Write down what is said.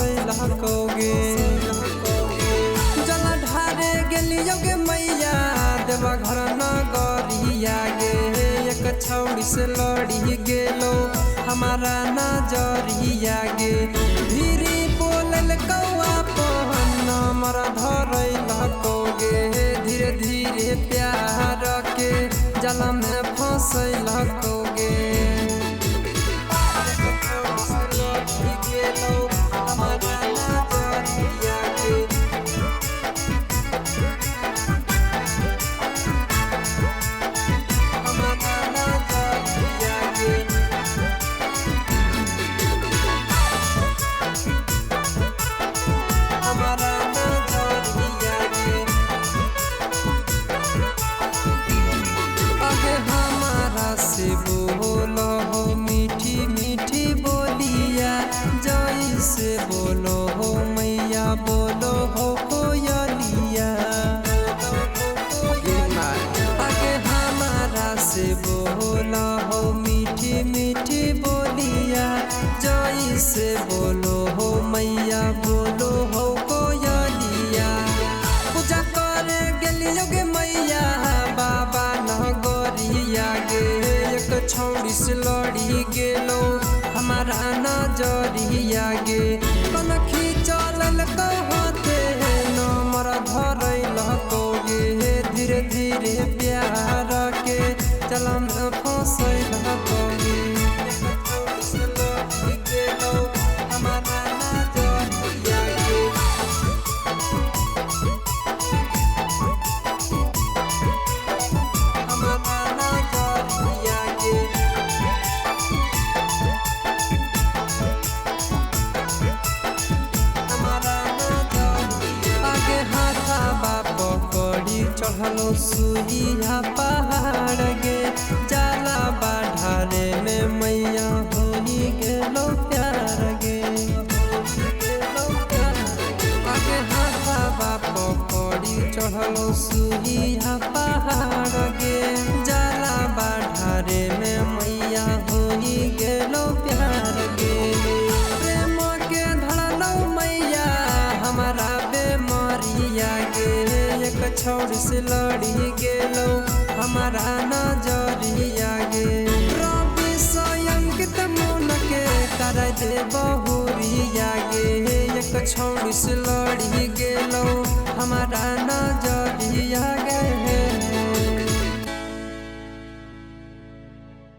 फसैलकोगे। जल ढारे गेलियो गे मैया देवा घर नगरिया गे। एक छौड़ी से लड़ी गेलो हमारा नजरिया गे। धीरे बोलल कौआ पहन नमर धरैलकोगे। धीरे धीरे प्यार के जल में फसैलकोगे। बोलो हो मीठी मीठी बोलिया जैसे बोलो हो मैया बोलो हो कोयलिया। आगे हमारा से बोलो हो मीठी मीठी बोलिया जैसे बोलो हो मैया बोलो हो कोयलिया। पूजा करे गेलियो गे मैया बाबा नगरिया गे। एक छौड़ी से लड़ी गेलो हमारा नजरिया गे। कनखी चलल कहते नमर धरैलकोगे। धीरे धीरे प्यार के जल में फसैलकोगे। चढ़लो सुइया पहाड़ गे। जाला बाढ़ारे में मैया होई गेलो प्यार गे। आगे हाथाबा पकड़ी चढ़लो सुइया पहाड़ गे। जाला बाढ़ारे में मैया होई गेलो प्यार गे। प्रेम के धड़लो मैया हमारा बेमरिया गे। एक छौड़ी से लड़ी गेलो हमारा नजरिया गे। रवि स्वयंकित मन के कर दे बहुरिया गे। एक छौड़ी से लड़ी गेलो हमारा